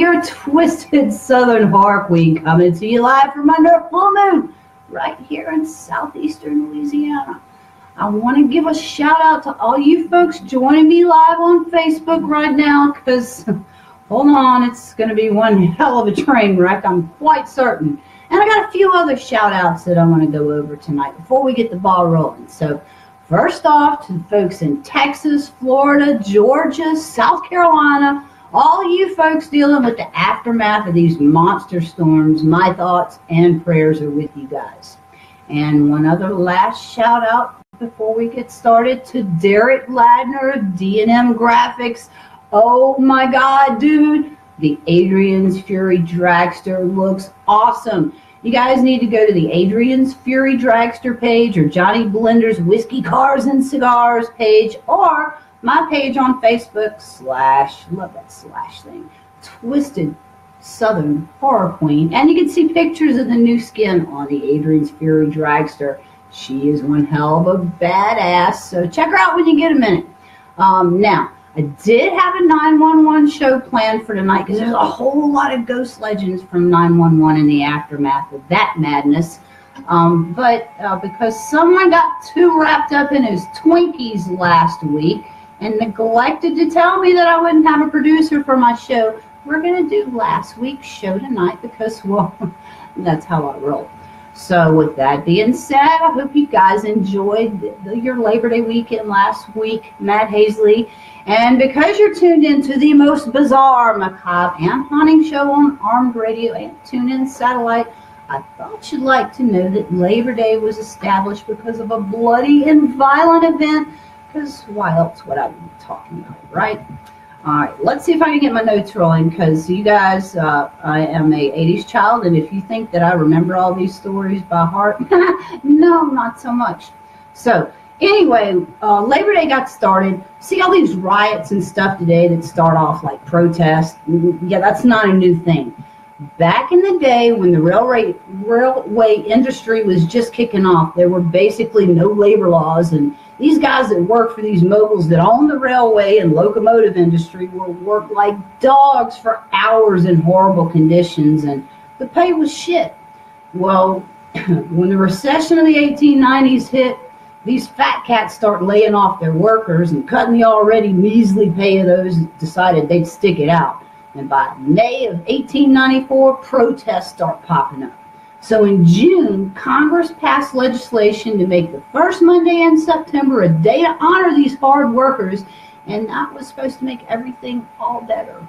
your Twisted Southern Horror Queen, coming to you live from under a full moon right here in southeastern Louisiana. I want to give a shout out to all you folks joining me live on Facebook right now, because hold on, it's going to be one hell of a train wreck, I'm quite certain. And I got a few other shout outs that I want to go over tonight before we get the ball rolling. So first off, to the folks in Texas, Florida, Georgia, South Carolina, all you folks dealing with the aftermath of these monster storms, my thoughts and prayers are with you guys. And one other last shout out before we get started to Derek Ladner of D&M Graphics. Oh my God, dude, the Adrian's Fury Dragster looks awesome. You guys need to go to the Adrian's Fury Dragster page or Johnny Blender's Whiskey, Cars, and Cigars page, or my page on Facebook / love that / thing, Twisted Southern Horror Queen. And you can see pictures of the new skin on the Adrian's Fury Dragster. She is one hell of a badass, so check her out when you get a minute. Now, I did have a 911 show planned for tonight because there's a whole lot of ghost legends from 911 in the aftermath of that madness. But because someone got too wrapped up in his Twinkies last week and neglected to tell me that I wouldn't have a producer for my show, we're going to do last week's show tonight because, well, that's how I roll. So with that being said, I hope you guys enjoyed your Labor Day weekend last week, Matt Hazley. And because you're tuned into the most bizarre, macabre, and haunting show on Armed Radio and TuneIn Satellite, I thought you'd like to know that Labor Day was established because of a bloody and violent event, because why else would I be talking about it, right? All right, let's see if I can get my notes rolling, because you guys, I am a 80s child, and if you think that I remember all these stories by heart, no, not so much. So anyway, Labor Day got started. See all these riots and stuff today that start off like protests? Yeah, that's not a new thing. Back in the day when the railway industry was just kicking off, there were basically no labor laws, and these guys that work for these moguls that own the railway and locomotive industry will work like dogs for hours in horrible conditions, and the pay was shit. Well, when the recession of the 1890s hit, these fat cats start laying off their workers and cutting the already measly pay of those that decided they'd stick it out. And by May of 1894, protests start popping up. So in June, Congress passed legislation to make the first Monday in September a day to honor these hard workers, and that was supposed to make everything all better.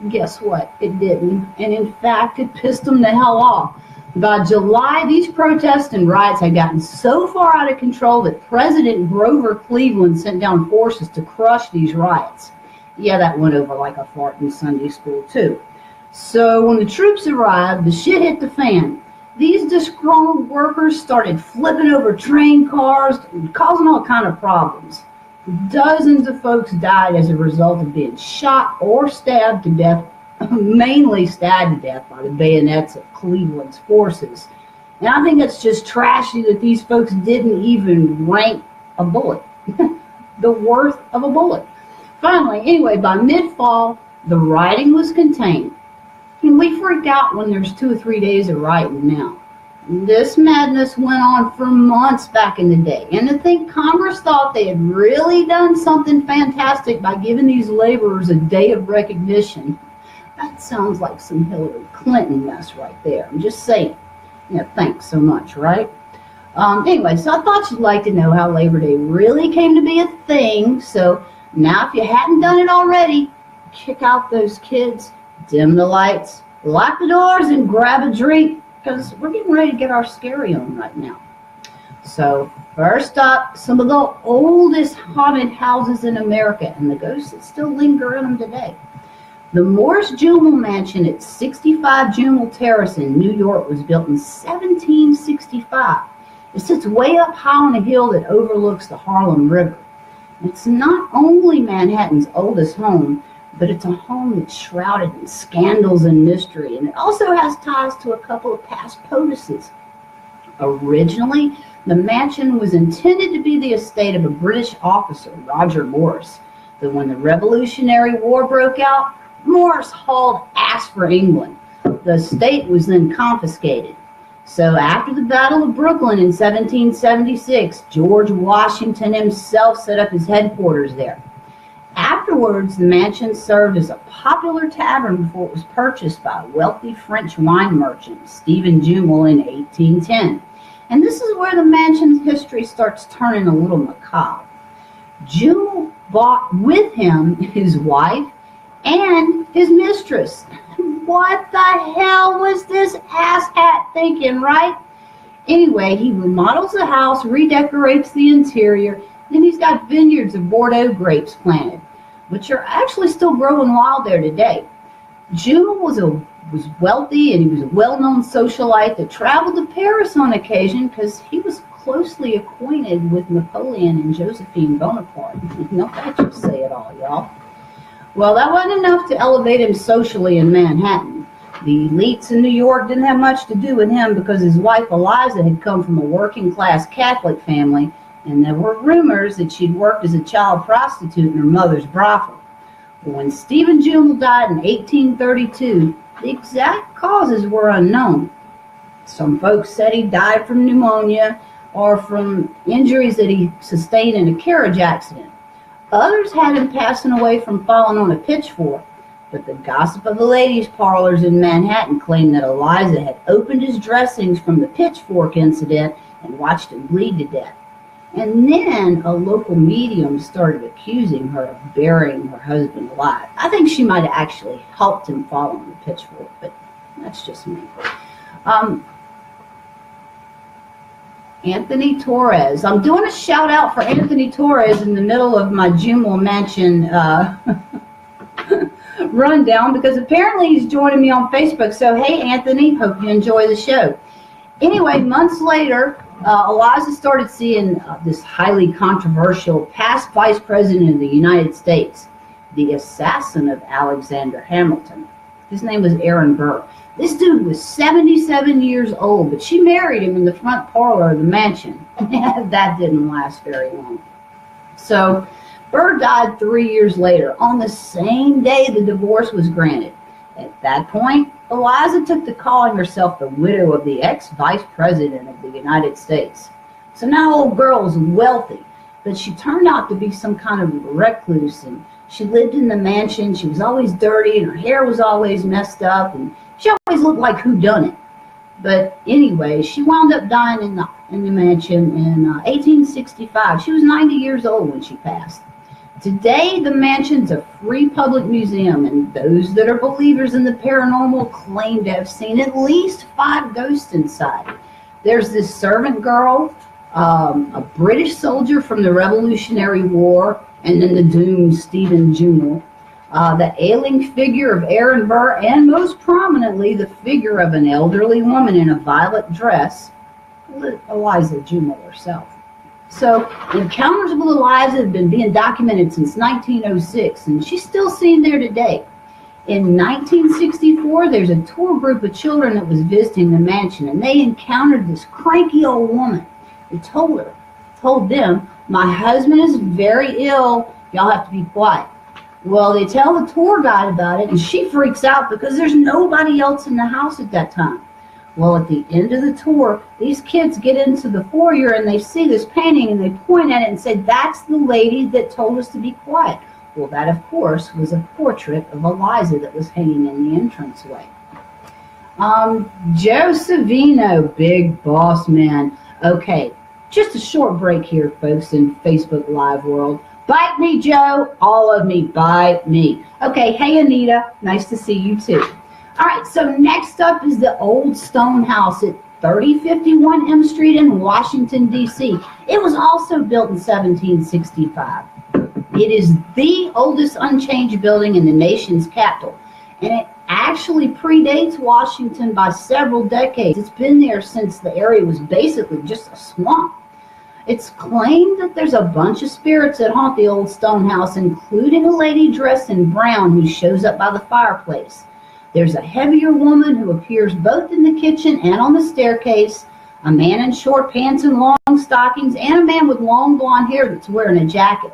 Guess what? It didn't. And in fact, it pissed them the hell off. By July, these protests and riots had gotten so far out of control that President Grover Cleveland sent down forces to crush these riots. Yeah, that went over like a fart in Sunday school, too. So when the troops arrived, the shit hit the fan. These disgruntled workers started flipping over train cars and causing all kind of problems. Dozens of folks died as a result of being shot or stabbed to death, mainly stabbed to death by the bayonets of Cleveland's forces. And I think it's just trashy that these folks didn't even rank a bullet, the worth of a bullet. Finally, anyway, by mid-fall, the rioting was contained. And we freak out when there's 2 or 3 days of rioting now. This madness went on for months back in the day. And to think Congress thought they had really done something fantastic by giving these laborers a day of recognition, that sounds like some Hillary Clinton mess right there. I'm just saying. Yeah, thanks so much, right? Anyway, so I thought you'd like to know how Labor Day really came to be a thing. So now if you hadn't done it already, kick out those kids, dim the lights, lock the doors, and grab a drink, because we're getting ready to get our scary on right now. So first up, some of the oldest haunted houses in America and the ghosts that still linger in them today. The Morris Jumel Mansion at 65 Jumel Terrace in New York was built in 1765. It sits way up high on a hill that overlooks the Harlem River. It's not only Manhattan's oldest home, but it's a home that's shrouded in scandals and mystery, and it also has ties to a couple of past POTUSes. Originally, the mansion was intended to be the estate of a British officer, Roger Morris, but when the Revolutionary War broke out, Morris hauled ass for England. The estate was then confiscated. So after the Battle of Brooklyn in 1776, George Washington himself set up his headquarters there. Afterwards, the mansion served as a popular tavern before it was purchased by a wealthy French wine merchant, Stephen Jumel, in 1810. And this is where the mansion's history starts turning a little macabre. Jumel bought with him his wife and his mistress. What the hell was this asshat thinking, right? Anyway, he remodels the house, redecorates the interior, then he's got vineyards of Bordeaux grapes planted, which are actually still growing wild there today. Jumel was wealthy, and he was a well-known socialite that traveled to Paris on occasion because he was closely acquainted with Napoleon and Josephine Bonaparte. Don't that just say it all, y'all? Well, that wasn't enough to elevate him socially in Manhattan. The elites in New York didn't have much to do with him because his wife Eliza had come from a working-class Catholic family, and there were rumors that she'd worked as a child prostitute in her mother's brothel. But when Stephen Jumel died in 1832, the exact causes were unknown. Some folks said he died from pneumonia or from injuries that he sustained in a carriage accident. Others had him passing away from falling on a pitchfork, but the gossip of the ladies' parlors in Manhattan claimed that Eliza had opened his dressings from the pitchfork incident and watched him bleed to death. And then a local medium started accusing her of burying her husband alive. I think she might have actually helped him fall on the pitchfork, but that's just me. Anthony Torres. I'm doing a shout out for Anthony Torres in the middle of my Jumel Mansion rundown because apparently he's joining me on Facebook. So, hey, Anthony, hope you enjoy the show. Anyway, months later, Eliza started seeing this highly controversial past Vice President of the United States, the assassin of Alexander Hamilton. His name was Aaron Burr. This dude was 77 years old, but she married him in the front parlor of the mansion. That didn't last very long. So Burr died 3 years later, on the same day the divorce was granted. At that point, Eliza took to calling herself the widow of the ex-vice president of the United States. So now old girl was wealthy, but she turned out to be some kind of recluse, and she lived in the mansion. She was always dirty, and her hair was always messed up, and she always looked like whodunit. But anyway, she wound up dying in the mansion in 1865. She was 90 years old when she passed. Today, the mansion's a free public museum, and those that are believers in the paranormal claim to have seen at least 5 ghosts inside. There's this servant girl, a British soldier from the Revolutionary War, and then the doomed Stephen Jumel, the ailing figure of Aaron Burr, and most prominently, the figure of an elderly woman in a violet dress, Eliza Jumel herself. So encounters with Eliza have been being documented since 1906, and she's still seen there today. In 1964, there's a tour group of children that was visiting the mansion, and they encountered this cranky old woman who told them, "My husband is very ill, y'all have to be quiet." Well, they tell the tour guide about it, and she freaks out because there's nobody else in the house at that time. Well, at the end of the tour, these kids get into the foyer and they see this painting and they point at it and say, "That's the lady that told us to be quiet." Well, that, of course, was a portrait of Eliza that was hanging in the entranceway. Joe Savino, big boss man. Okay, just a short break here, folks, in Facebook Live world. Bite me, Joe. All of me. Bite me. Okay, hey, Anita. Nice to see you, too. All right, so next up is the old stone house at 3051 M Street in Washington, D.C. It was also built in 1765. It is the oldest unchanged building in the nation's capital, and it actually predates Washington by several decades. It's been there since the area was basically just a swamp. It's claimed that there's a bunch of spirits that haunt the old stone house, including a lady dressed in brown who shows up by the fireplace. There's a heavier woman who appears both in the kitchen and on the staircase, a man in short pants and long stockings, and a man with long blonde hair that's wearing a jacket.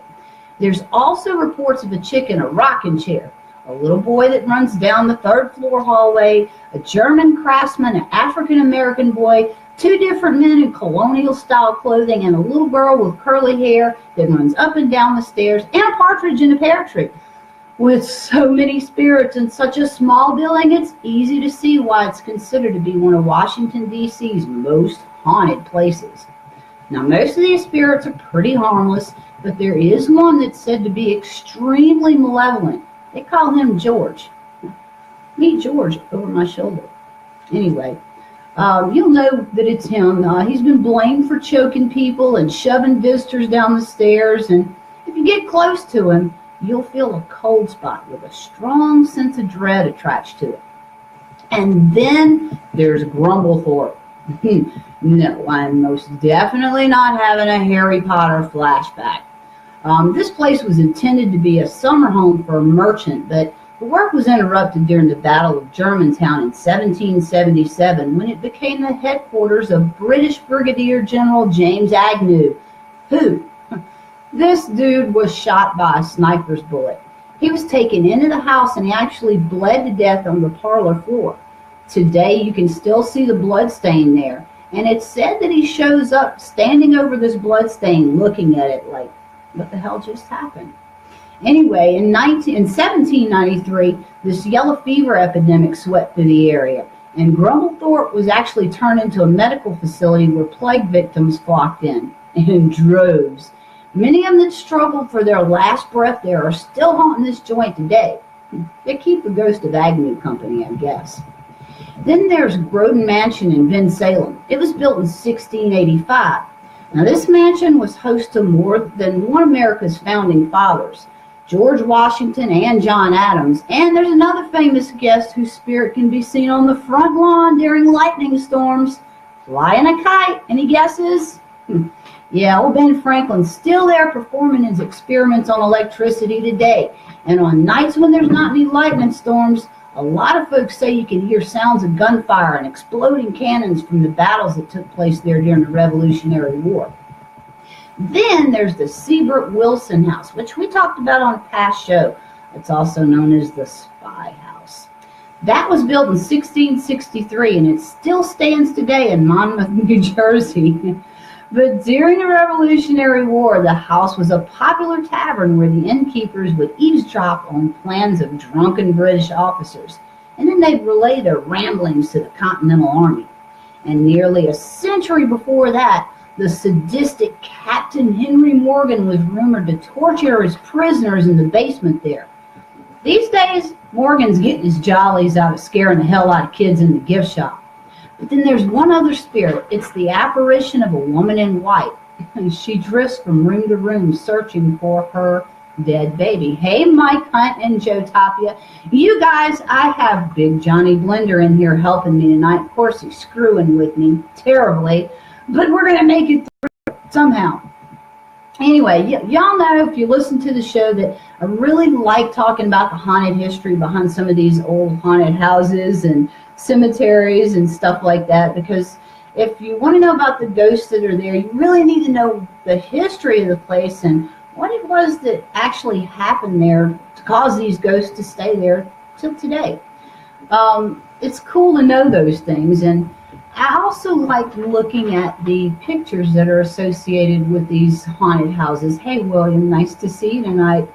There's also reports of a chick in a rocking chair. a little boy that runs down the third floor hallway, a German craftsman, an African American boy, two different men in colonial style clothing, and a little girl with curly hair that runs up and down the stairs, and a partridge in a pear tree. With so many spirits in such a small building, it's easy to see why it's considered to be one of Washington, D.C.'s most haunted places. Now, most of these spirits are pretty harmless, but there is one that's said to be extremely malevolent. They call him George. Meet George over my shoulder. Anyway, you'll know that it's him. He's been blamed for choking people and shoving visitors down the stairs, and if you get close to him, you'll feel a cold spot with a strong sense of dread attached to it. And then there's Grumblethorpe. No, I'm most definitely not having a Harry Potter flashback. This place was intended to be a summer home for a merchant, but the work was interrupted during the Battle of Germantown in 1777 when it became the headquarters of British Brigadier General James Agnew, who, this dude was shot by a sniper's bullet. He was taken into the house and he actually bled to death on the parlor floor. Today you can still see the blood stain there, and it's said that he shows up standing over this blood stain looking at it like, what the hell just happened? Anyway, in 1793, this yellow fever epidemic swept through the area, and Grumblethorpe was actually turned into a medical facility where plague victims flocked in droves. Many of them that struggled for their last breath there are still haunting this joint today. They keep the ghost of Agnew company, I guess. Then there's Groton Mansion in Bensalem. It was built in 1685. Now, this mansion was host to more than one of America's founding fathers, George Washington and John Adams. And there's another famous guest whose spirit can be seen on the front lawn during lightning storms, flying a kite. Any guesses? Yeah, old Ben Franklin's still there performing his experiments on electricity today. And on nights when there's not any lightning storms, a lot of folks say you can hear sounds of gunfire and exploding cannons from the battles that took place there during the Revolutionary War. Then there's the Seabrook Wilson House, which we talked about on a past show. It's also known as the Spy House. That was built in 1663, and it still stands today in Monmouth, New Jersey. But during the Revolutionary War, the house was a popular tavern where the innkeepers would eavesdrop on plans of drunken British officers, and then they'd relay their ramblings to the Continental Army. And nearly a century before that, the sadistic Captain Henry Morgan was rumored to torture his prisoners in the basement there. These days, Morgan's getting his jollies out of scaring the hell out of kids in the gift shop. But then there's one other spirit. It's the apparition of a woman in white. She drifts from room to room searching for her dead baby. Hey, Mike Hunt and Joe Tapia. You guys, I have Big Johnny Blender in here helping me tonight. Of course, he's screwing with me terribly, but we're going to make it through somehow. Anyway, y'all know if you listen to the show that I really like talking about the haunted history behind some of these old haunted houses and cemeteries and stuff like that, because if you want to know about the ghosts that are there, you really need to know the history of the place and what it was that actually happened there to cause these ghosts to stay there till today. It's cool to know those things, and I also like looking at the pictures that are associated with these haunted houses. Hey, William, nice to see you tonight.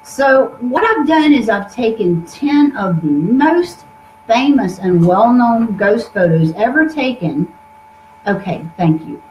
So what I've done is I've taken 10 of the most famous and well-known ghost photos ever taken. Okay, thank you.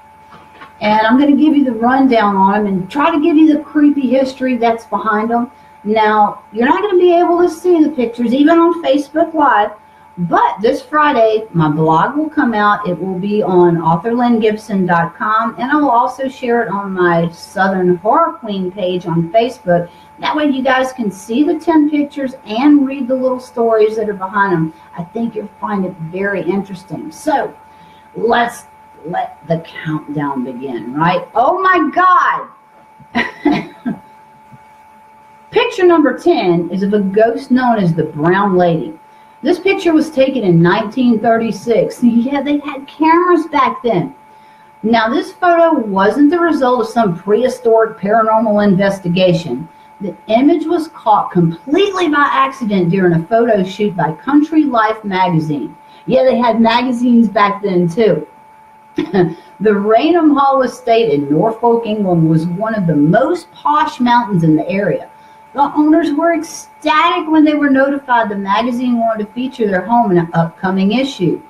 And I'm going to give you the rundown on them and try to give you the creepy history that's behind them. Now, you're not going to be able to see the pictures even on Facebook Live, but this Friday, my blog will come out. It will be on authorlynnGibson.com, and I will also share it on my Southern Horror Queen page on Facebook. That way you guys can see the 10 pictures and read the little stories that are behind them. I think you'll find it very interesting. So let's let the countdown begin, right? Oh my God! Picture number 10 is of a ghost known as the Brown Lady. This picture was taken in 1936. Yeah, they had cameras back then. Now, this photo wasn't the result of some prehistoric paranormal investigation. The image was caught completely by accident during a photo shoot by Country Life magazine. Yeah, they had magazines back then too. The Rainham Hall estate in Norfolk, England was one of the most posh mountains in the area. The owners were ecstatic when they were notified the magazine wanted to feature their home in an upcoming issue.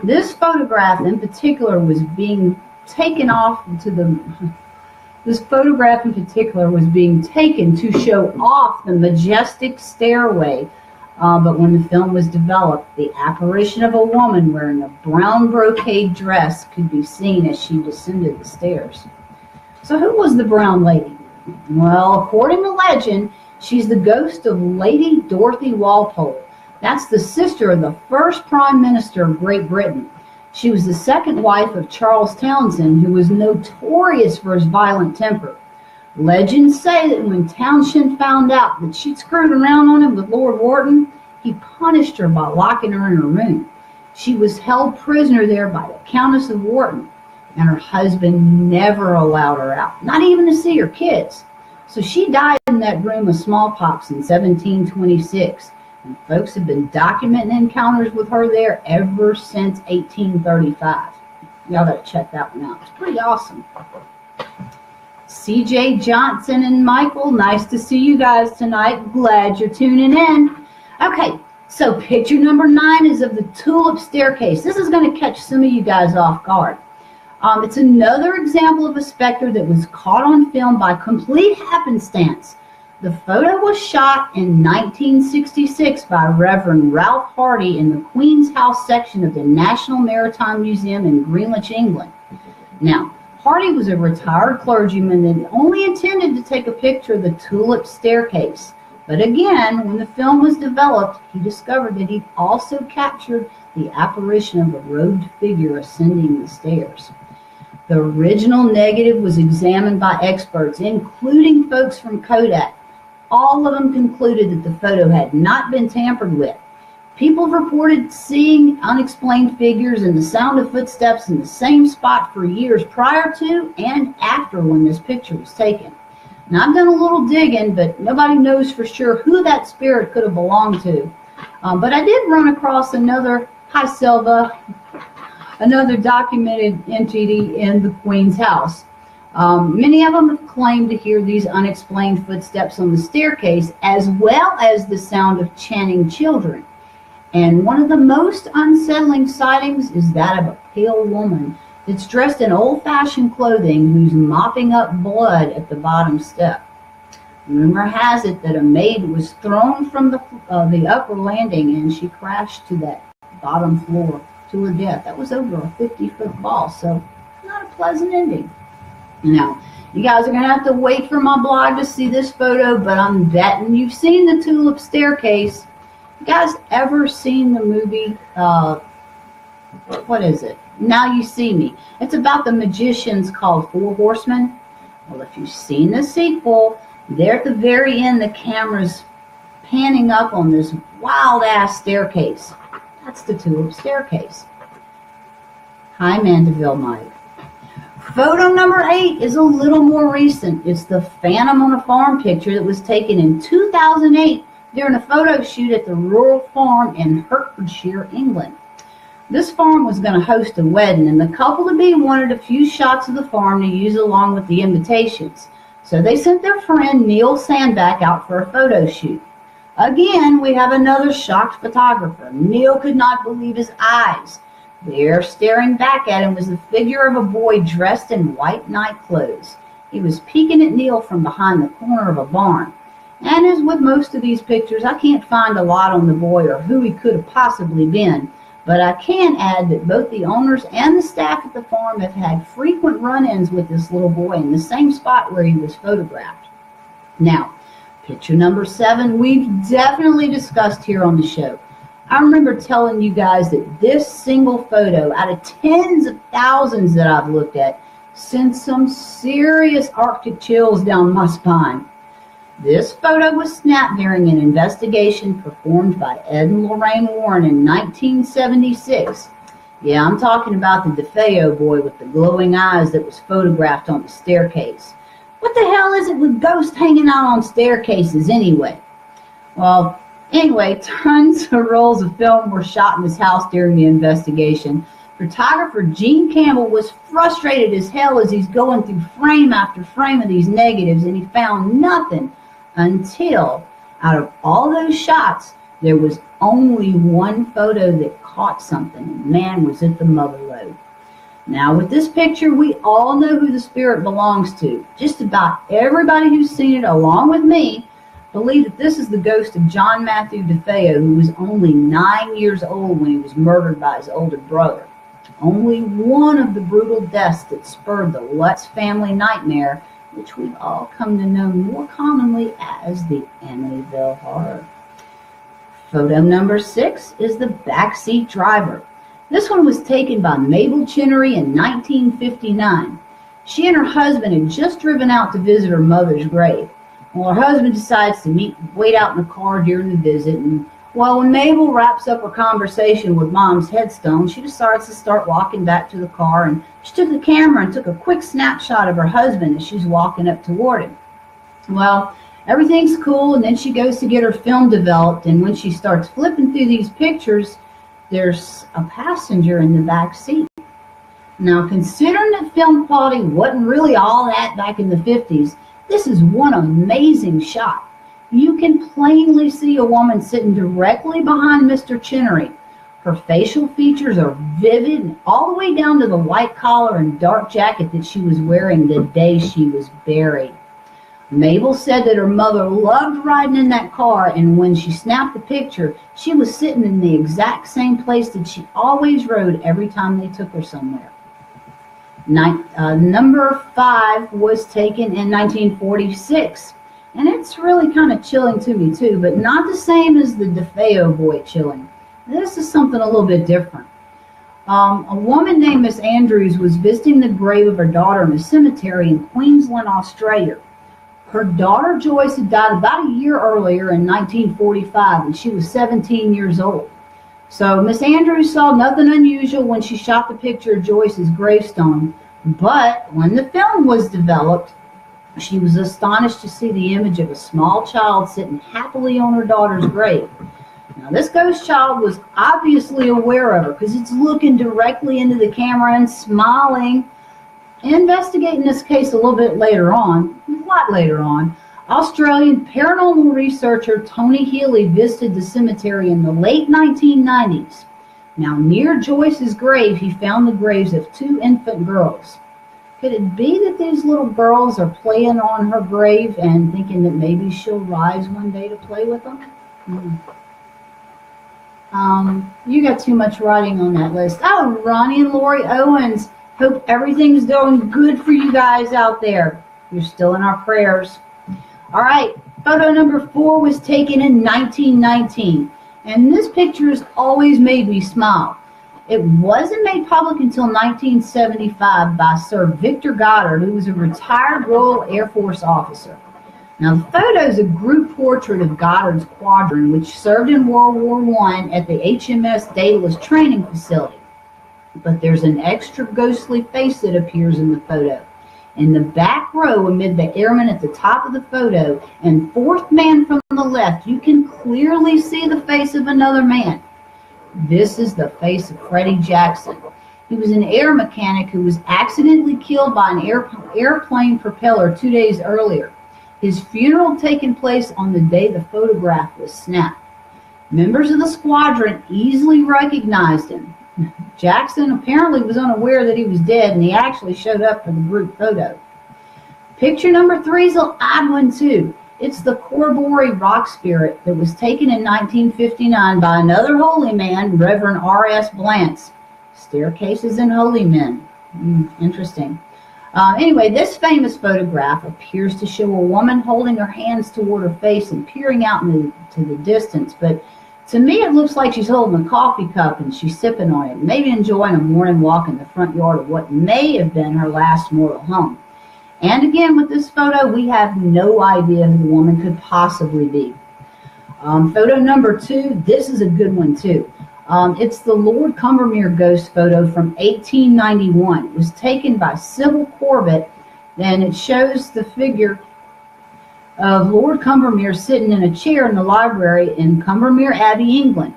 This photograph in particular was being taken to show off the majestic stairway. But when the film was developed, the apparition of a woman wearing a brown brocade dress could be seen as she descended the stairs. So who was the brown lady? Well, according to legend, she's the ghost of Lady Dorothy Walpole. That's the sister of the first Prime Minister of Great Britain. She was the second wife of Charles Townshend, who was notorious for his violent temper. Legends say that when Townshend found out that she'd screwed around on him with Lord Wharton, he punished her by locking her in her room. She was held prisoner there by the Countess of Wharton, and her husband never allowed her out, not even to see her kids. So she died in that room of smallpox in 1726, and folks have been documenting encounters with her there ever since 1835. Y'all gotta check that one out. It's pretty awesome. CJ Johnson and Michael, nice to see you guys tonight. Glad you're tuning in. Okay, so picture number 9 is of the tulip staircase. This is going to catch some of you guys off guard. It's another example of a specter that was caught on film by complete happenstance. The photo was shot in 1966 by Reverend Ralph Hardy in the Queen's House section of the National Maritime Museum in Greenwich, England. Now, Hardy was a retired clergyman that only intended to take a picture of the tulip staircase. But again, when the film was developed, he discovered that he'd also captured the apparition of a robed figure ascending the stairs. The original negative was examined by experts, including folks from Kodak. All of them concluded that the photo had not been tampered with. People have reported seeing unexplained figures and the sound of footsteps in the same spot for years prior to and after when this picture was taken. Now, I've done a little digging, but nobody knows for sure who that spirit could have belonged to. But I did run across another documented entity in the Queen's house. Many of them have claimed to hear these unexplained footsteps on the staircase, as well as the sound of chanting children. And one of the most unsettling sightings is that of a pale woman that's dressed in old-fashioned clothing who's mopping up blood at the bottom step. Rumor has it that a maid was thrown from the upper landing and she crashed to that bottom floor to her death. That was over a 50-foot fall, so not a pleasant ending. Now, you guys are going to have to wait for my blog to see this photo, but I'm betting you've seen the tulip staircase. You guys ever seen the movie, what is it? Now You See Me. It's about the magicians called Four Horsemen. Well, if you've seen the sequel, there at the very end, the camera's panning up on this wild-ass staircase. That's the tulip staircase. Hi, Mandeville Mike. Photo number 8 is a little more recent. It's the Phantom on a Farm picture that was taken in 2008 during a photo shoot at the rural farm in Hertfordshire, England. This farm was going to host a wedding, and the couple-to-be wanted a few shots of the farm to use along with the invitations. So they sent their friend Neil Sandback out for a photo shoot. Again, we have another shocked photographer. Neil could not believe his eyes. There, staring back at him, was the figure of a boy dressed in white night clothes. He was peeking at Neil from behind the corner of a barn. And as with most of these pictures, I can't find a lot on the boy or who he could have possibly been. But I can add that both the owners and the staff at the farm have had frequent run-ins with this little boy in the same spot where he was photographed. Now, picture number 7, we've definitely discussed here on the show. I remember telling you guys that this single photo, out of tens of thousands that I've looked at, sent some serious Arctic chills down my spine. This photo was snapped during an investigation performed by Ed and Lorraine Warren in 1976. Yeah, I'm talking about the DeFeo boy with the glowing eyes that was photographed on the staircase. What the hell is it with ghosts hanging out on staircases anyway? Well, anyway, tons of rolls of film were shot in his house during the investigation. Photographer Gene Campbell was frustrated as hell as he's going through frame after frame of these negatives, and he found nothing until, out of all those shots, there was only one photo that caught something, and the man was at the mother lode. Now, with this picture, we all know who the spirit belongs to. Just about everybody who's seen it, along with me, believe that this is the ghost of John Matthew DeFeo, who was only 9 years old when he was murdered by his older brother. Only one of the brutal deaths that spurred the Lutz family nightmare, which we've all come to know more commonly as the Amityville Horror. Photo number 6 is the backseat driver. This one was taken by Mabel Chinnery in 1959. She and her husband had just driven out to visit her mother's grave. Well, her husband decides to wait out in the car during the visit, and when Mabel wraps up her conversation with Mom's headstone, she decides to start walking back to the car, and she took the camera and took a quick snapshot of her husband as she's walking up toward him. Well, everything's cool, and then she goes to get her film developed, and when she starts flipping through these pictures, there's a passenger in the back seat. Now, considering that film quality wasn't really all that back in the 50s, this is one amazing shot. You can plainly see a woman sitting directly behind Mr. Chinnery. Her facial features are vivid, and all the way down to the white collar and dark jacket that she was wearing the day she was buried. Mabel said that her mother loved riding in that car, and when she snapped the picture, she was sitting in the exact same place that she always rode every time they took her somewhere. Number 5 was taken in 1946. And it's really kind of chilling to me too, but not the same as the DeFeo boy chilling. This is something a little bit different. A woman named Miss Andrews was visiting the grave of her daughter in a cemetery in Queensland, Australia. Her daughter Joyce had died about a year earlier in 1945, and she was 17 years old. So Miss Andrews saw nothing unusual when she shot the picture of Joyce's gravestone, but when the film was developed, she was astonished to see the image of a small child sitting happily on her daughter's grave. Now, this ghost child was obviously aware of her because it's looking directly into the camera and smiling. Investigating this case a little bit later on, a lot later on, Australian paranormal researcher Tony Healy visited the cemetery in the late 1990s. Now, near Joyce's grave, he found the graves of 2 infant girls. Could it be that these little girls are playing on her grave and thinking that maybe she'll rise one day to play with them? You got too much writing on that list. Oh, Ronnie and Lori Owens. Hope everything's doing good for you guys out there. You're still in our prayers. All right, photo number 4 was taken in 1919. And this picture has always made me smile. It wasn't made public until 1975 by Sir Victor Goddard, who was a retired Royal Air Force officer. Now, the photo is a group portrait of Goddard's squadron, which served in World War I at the HMS Daedalus training facility. But there's an extra ghostly face that appears in the photo. In the back row, amid the airmen at the top of the photo, and 4th man from the left, you can clearly see the face of another man. This is the face of Freddie Jackson. He was an air mechanic who was accidentally killed by an airplane propeller 2 days earlier. His funeral taking place on the day the photograph was snapped. Members of the squadron easily recognized him. Jackson apparently was unaware that he was dead, and he actually showed up for the group photo. Picture number 3 is an odd one too. It's the Corroboree rock spirit that was taken in 1959 by another holy man, Reverend R.S. Blantz. Staircases and holy men. Interesting. Anyway, this famous photograph appears to show a woman holding her hands toward her face and peering out into the distance, but to me it looks like she's holding a coffee cup and she's sipping on it, maybe enjoying a morning walk in the front yard of what may have been her last mortal home. And again, with this photo, we have no idea who the woman could possibly be. Photo number 2, this is a good one too. It's the Lord Combermere ghost photo from 1891. It was taken by Sybil Corbett And it shows the figure of Lord Combermere sitting in a chair in the library in Combermere Abbey, England.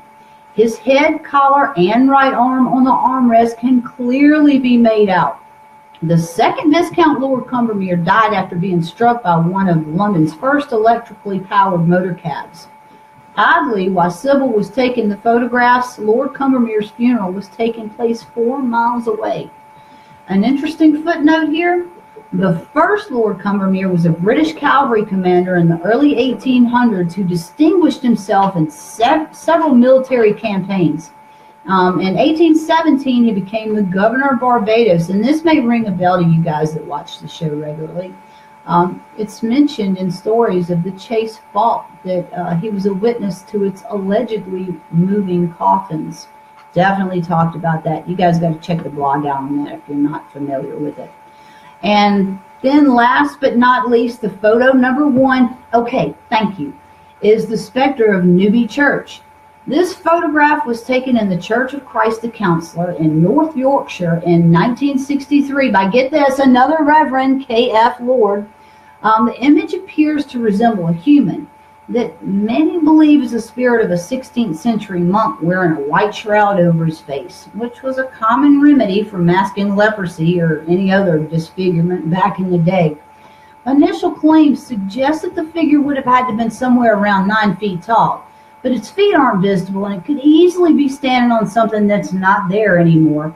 His head, collar, and right arm on the armrest can clearly be made out. The second Viscount Lord Combermere died after being struck by one of London's first electrically powered motor cabs. Oddly, while Sybil was taking the photographs, Lord Combermere's funeral was taking place 4 miles away. An interesting footnote here: the first Lord Combermere was a British cavalry commander in the early 1800s who distinguished himself in several military campaigns. In 1817, he became the governor of Barbados, and this may ring a bell to you guys that watch the show regularly. It's mentioned in stories of the Chase vault that he was a witness to its allegedly moving coffins. Definitely talked about that. You guys got to check the blog out on that if you're not familiar with it. And then last but not least, the photo number 1, okay, thank you, is the specter of Newby Church. This photograph was taken in the Church of Christ the Counselor in North Yorkshire in 1963 by, get this, another Reverend K.F. Lord. The image appears to resemble a human that many believe is the spirit of a 16th century monk wearing a white shroud over his face, which was a common remedy for masking leprosy or any other disfigurement back in the day. Initial claims suggest that the figure would have had to have been somewhere around 9 feet tall, but its feet aren't visible and it could easily be standing on something that's not there anymore.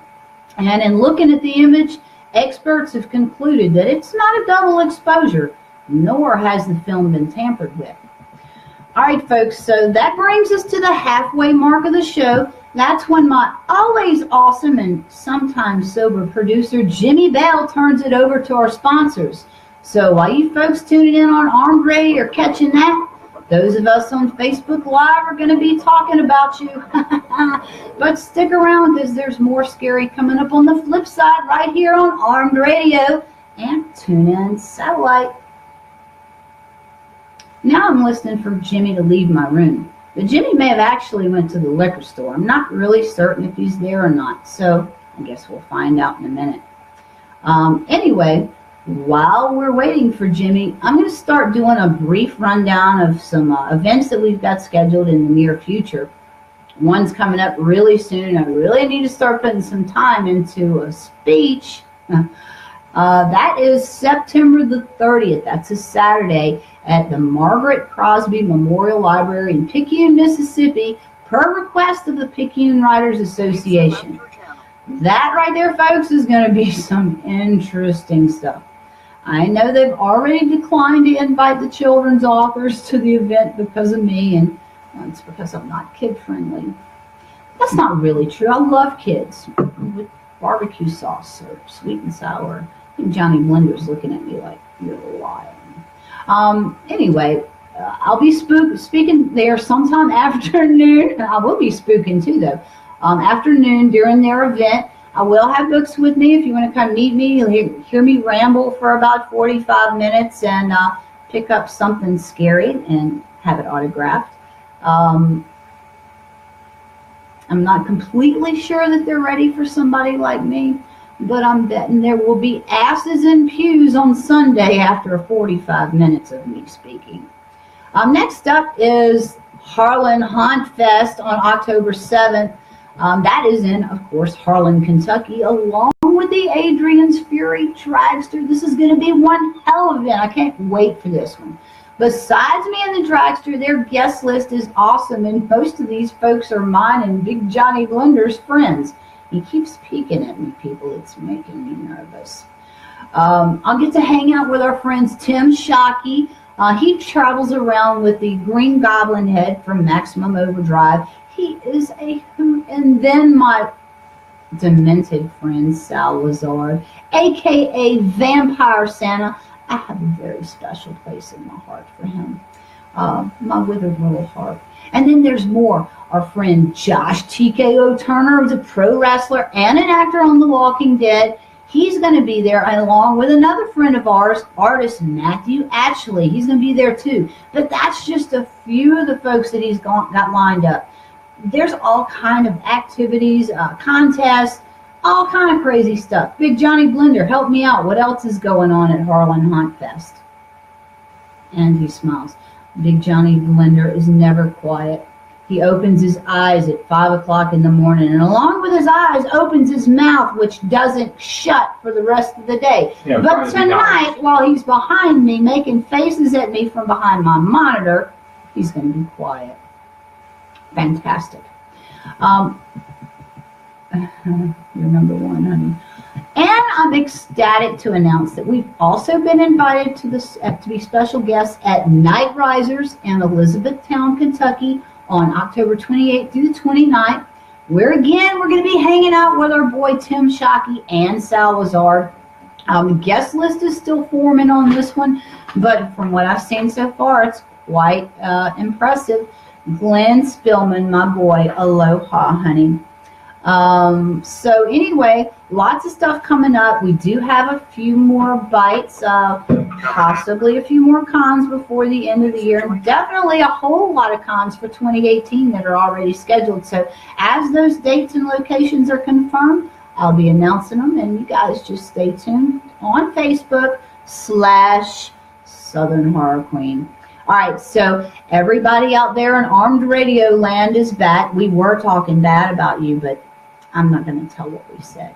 And in looking at the image, experts have concluded that it's not a double exposure, nor has the film been tampered with. All right, folks, so that brings us to the halfway mark of the show. That's when my always awesome and sometimes sober producer, Jimmy Bell, turns it over to our sponsors. So while you folks tuning in on Armed Radio are catching that, those of us on Facebook Live are going to be talking about you. But stick around because there's more scary coming up on the flip side right here on Armed Radio and TuneIn Satellite. Now I'm listening for Jimmy to leave my room. But Jimmy may have actually went to the liquor store. I'm not really certain if he's there or not. So I guess we'll find out in a minute. Anyway, while we're waiting for Jimmy, I'm going to start doing a brief rundown of some events that we've got scheduled in the near future. One's coming up really soon. I really need to start putting some time into a speech. That is September the 30th. That's a Saturday at the Margaret Crosby Memorial Library in Picayune, Mississippi, per request of the Picayune Writers Association. That right there, folks, is going to be some interesting stuff. I know they've already declined to invite the children's authors to the event because of me, and it's because I'm not kid-friendly. That's not really true. I love kids with barbecue sauce or sweet and sour. I think Johnny Blender's looking at me like, you're lying. Anyway, I'll be speaking there sometime afternoon. I will be spooking too, though. Afternoon during their event. I will have books with me if you want to come meet me. You'll hear me ramble for about 45 minutes and pick up something scary and have it autographed. I'm not completely sure that they're ready for somebody like me, but I'm betting there will be asses in pews on Sunday after 45 minutes of me speaking. Next up is Harlan Hunt Fest on October 7th. That is in, of course, Harlan, Kentucky, along with the Adrian's Fury Dragster. This is going to be one hell of an event. I can't wait for this one. Besides me and the Dragster, their guest list is awesome, and most of these folks are mine and Big Johnny Blender's friends. He keeps peeking at me, people. It's making me nervous. I'll get to hang out with our friends Tim Shockey. He travels around with the Green Goblin head from Maximum Overdrive. He is a hoot. And then my demented friend Sal Lazard, a.k.a. Vampire Santa. I have a very special place in my heart for him. My withered little heart. And then there's more. Our friend Josh TKO Turner, who's a pro wrestler and an actor on The Walking Dead. He's going to be there along with another friend of ours, artist Matthew Atchley. He's going to be there too. But that's just a few of the folks that he's got lined up. There's all kind of activities, contests, All kind of crazy stuff. Big Johnny Blender, help me out. What else is going on at Harlan Haunt Fest? And he smiles. Big Johnny Blender is never quiet. He opens his eyes at 5 o'clock in the morning, and along with his eyes opens his mouth, which doesn't shut for the rest of the day. Yeah, but tonight, while he's behind me making faces at me from behind my monitor, he's going to be quiet. Fantastic. You're number one, honey. And I'm ecstatic to announce that we've also been invited to be special guests at Night Risers in Elizabethtown, Kentucky on October 28th through the 29th, where again we're going to be hanging out with our boy Tim Shockey and Salazar. The guest list is still forming on this one, but from what I've seen so far, it's quite impressive. Glenn Spillman, my boy, aloha, honey. So anyway, lots of stuff coming up. We do have a few more bites, possibly a few more cons before the end of the year, and definitely a whole lot of cons for 2018 that are already scheduled. So as those dates and locations are confirmed, I'll be announcing them, and you guys just stay tuned on Facebook /Southern Horror Queen. All right, so everybody out there in Armed Radio Land is back. We were talking bad about you, but I'm not going to tell what we said.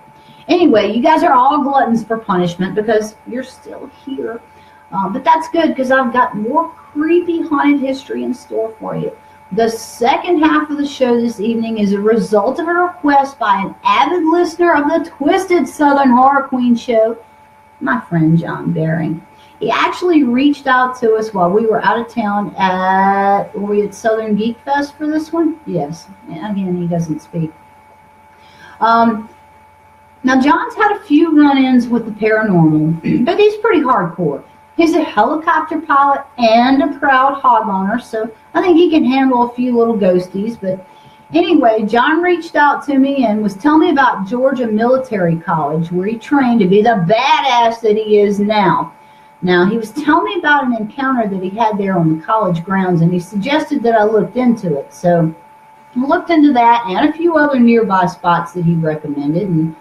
Anyway, you guys are all gluttons for punishment because you're still here. But that's good because I've got more creepy haunted history in store for you. The second half of the show this evening is a result of a request by an avid listener of the Twisted Southern Horror Queen show, my friend John Baring. He actually reached out to us while we were out of town were we at Southern Geek Fest for this one? Yes. Again, he doesn't speak. Now, John's had a few run-ins with the paranormal, but he's pretty hardcore. He's a helicopter pilot and a proud hog owner, so I think he can handle a few little ghosties. But anyway, John reached out to me and was telling me about Georgia Military College, where he trained to be the badass that he is now. Now, he was telling me about an encounter that he had there on the college grounds, and he suggested that I looked into it. So I looked into that and a few other nearby spots that he recommended, and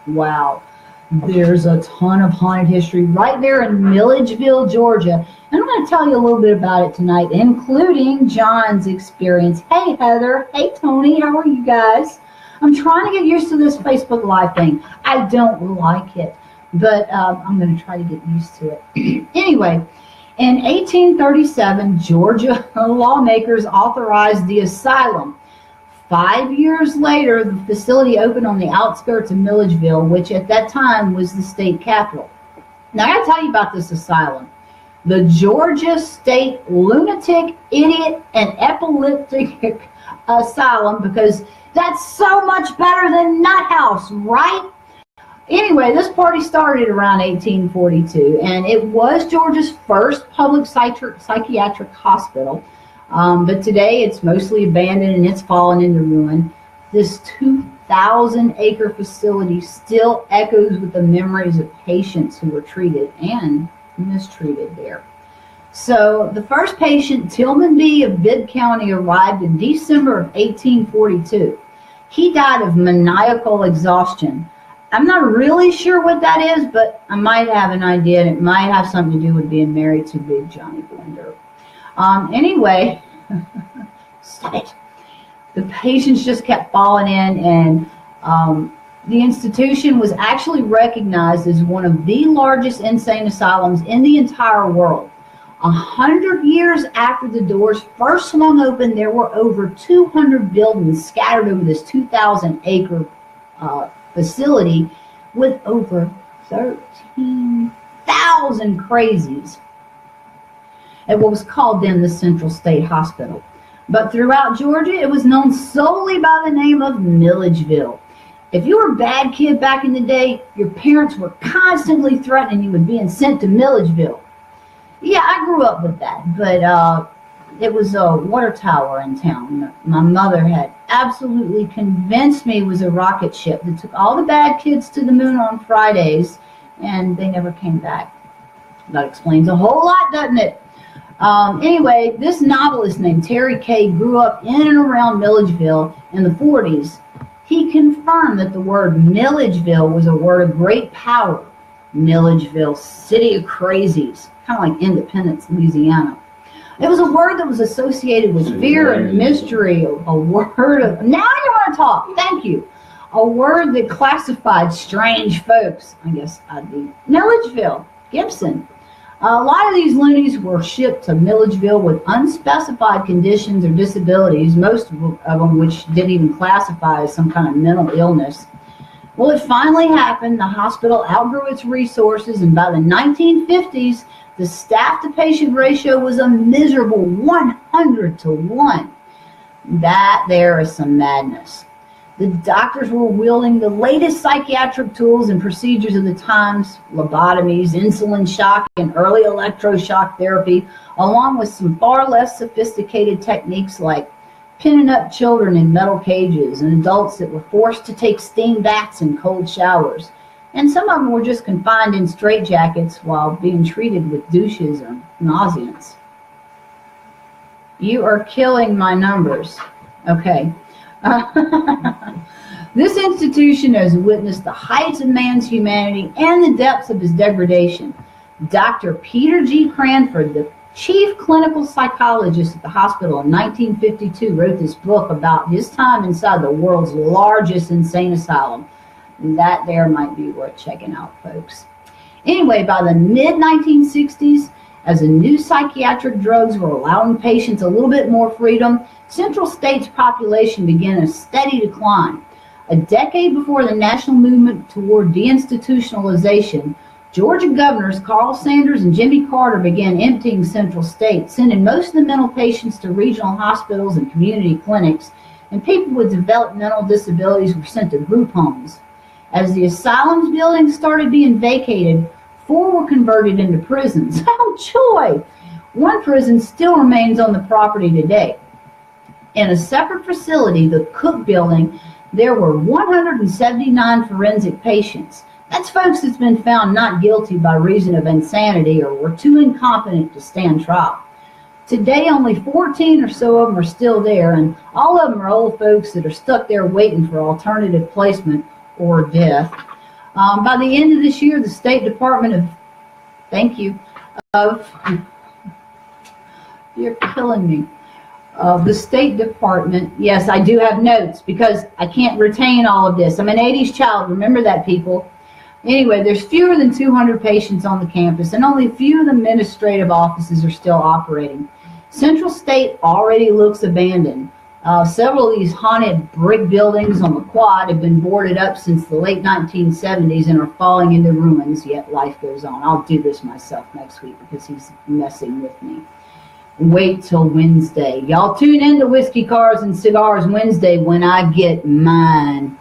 wow, there's a ton of haunted history right there in Milledgeville, Georgia. And I'm going to tell you a little bit about it tonight, including John's experience. Hey, Heather. Hey, Tony. How are you guys? I'm trying to get used to this Facebook Live thing. I don't like it, but I'm going to try to get used to it. Anyway, in 1837, Georgia lawmakers authorized the asylum. 5 years later, the facility opened on the outskirts of Milledgeville, which at that time was the state capital. Now, I got to tell you about this asylum. The Georgia State Lunatic, Idiot, and Epileptic Asylum, because that's so much better than Nut House, right? Anyway, this party started around 1842, and it was Georgia's first public psychiatric hospital. But today it's mostly abandoned and it's fallen into ruin. This 2,000-acre facility still echoes with the memories of patients who were treated and mistreated there. So the first patient, Tillman B. of Bibb County, arrived in December of 1842. He died of maniacal exhaustion. I'm not really sure what that is, but I might have an idea, and it might have something to do with being married to Big Johnny Blender. Anyway, stop it. The patients just kept falling in, and the institution was actually recognized as one of the largest insane asylums in the entire world. 100 years after the doors first swung open, there were over 200 buildings scattered over this 2,000-acre facility with over 13,000 crazies at what was called then the Central State Hospital. But throughout Georgia, it was known solely by the name of Milledgeville. If you were a bad kid back in the day, your parents were constantly threatening you with being sent to Milledgeville. Yeah, I grew up with that, but it was a water tower in town. My mother had absolutely convinced me it was a rocket ship that took all the bad kids to the moon on Fridays, and they never came back. That explains a whole lot, doesn't it? Anyway, this novelist named Terry Kay grew up in and around Milledgeville in the 40s. He confirmed that the word Milledgeville was a word of great power. Milledgeville, city of crazies, kind of like Independence, Louisiana. It was a word that was associated with fear and mystery, a word of, now you want to talk, thank you. A word that classified strange folks. I guess I'd be Milledgeville, Gibson. A lot of these loonies were shipped to Milledgeville with unspecified conditions or disabilities, most of them which didn't even classify as some kind of mental illness. Well, it finally happened. The hospital outgrew its resources, and by the 1950s, the staff-to-patient ratio was a miserable 100 to 1. That there is some madness. The doctors were wielding the latest psychiatric tools and procedures of the times, lobotomies, insulin shock, and early electroshock therapy, along with some far less sophisticated techniques like pinning up children in metal cages and adults that were forced to take steam baths and cold showers. And some of them were just confined in straitjackets while being treated with douches or nauseants. You are killing my numbers. Okay. This institution has witnessed the heights of man's humanity and the depths of his degradation. Dr. Peter G. Cranford, the chief clinical psychologist at the hospital in 1952, wrote this book about his time inside the world's largest insane asylum. That there might be worth checking out, folks. Anyway, by the mid-1960s, as the new psychiatric drugs were allowing patients a little bit more freedom, Central State's population began a steady decline. A decade before the national movement toward deinstitutionalization, Georgia governors Carl Sanders and Jimmy Carter began emptying Central State, sending most of the mental patients to regional hospitals and community clinics, and people with developmental disabilities were sent to group homes. As the asylums buildings started being vacated, 4 were converted into prisons. Oh, joy! One prison still remains on the property today. In a separate facility, the Cook Building, there were 179 forensic patients. That's folks that's been found not guilty by reason of insanity or were too incompetent to stand trial. Today, only 14 or so of them are still there, and all of them are old folks that are stuck there waiting for alternative placement or death. By the end of this year, the State Department of, you're killing me. The State Department, yes, I do have notes because I can't retain all of this. I'm an 80s child, remember that, people. Anyway, there's fewer than 200 patients on the campus, and only a few of the administrative offices are still operating. Central State already looks abandoned. Several of these haunted brick buildings on the quad have been boarded up since the late 1970s and are falling into ruins, yet life goes on. I'll do this myself next week because he's messing with me. Wait till Wednesday. Y'all tune in to Whiskey Cars and Cigars Wednesday when I get mine.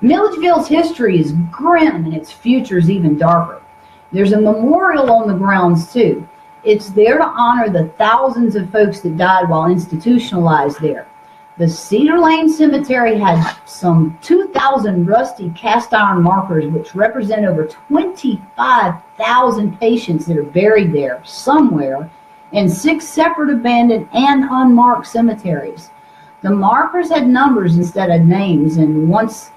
Milledgeville's history is grim and its future is even darker. There's a memorial on the grounds too. It's there to honor the thousands of folks that died while institutionalized there. The Cedar Lane Cemetery had some 2,000 rusty cast iron markers which represent over 25,000 patients that are buried there somewhere in 6 separate abandoned and unmarked cemeteries. The markers had numbers instead of names, and once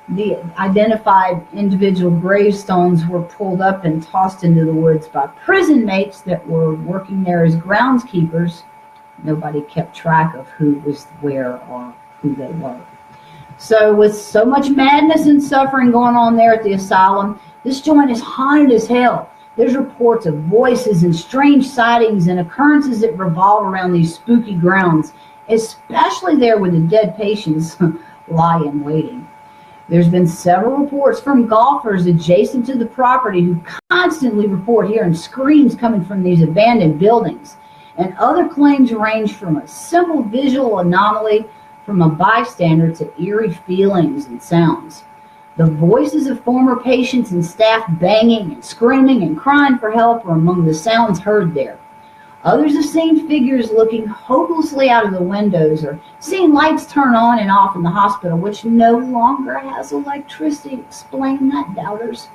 the identified individual gravestones were pulled up and tossed into the woods by prison mates that were working there as groundskeepers, nobody kept track of who was where or who they were. So with so much madness and suffering going on there at the asylum, this joint is haunted as hell. There's reports of voices and strange sightings and occurrences that revolve around these spooky grounds, especially there where the dead patients lie in waiting. There's been several reports from golfers adjacent to the property who constantly report hearing screams coming from these abandoned buildings. And other claims range from a simple visual anomaly from a bystander to eerie feelings and sounds. The voices of former patients and staff banging and screaming and crying for help are among the sounds heard there. Others have seen figures looking hopelessly out of the windows or seen lights turn on and off in the hospital, which no longer has electricity. Explain that, doubters.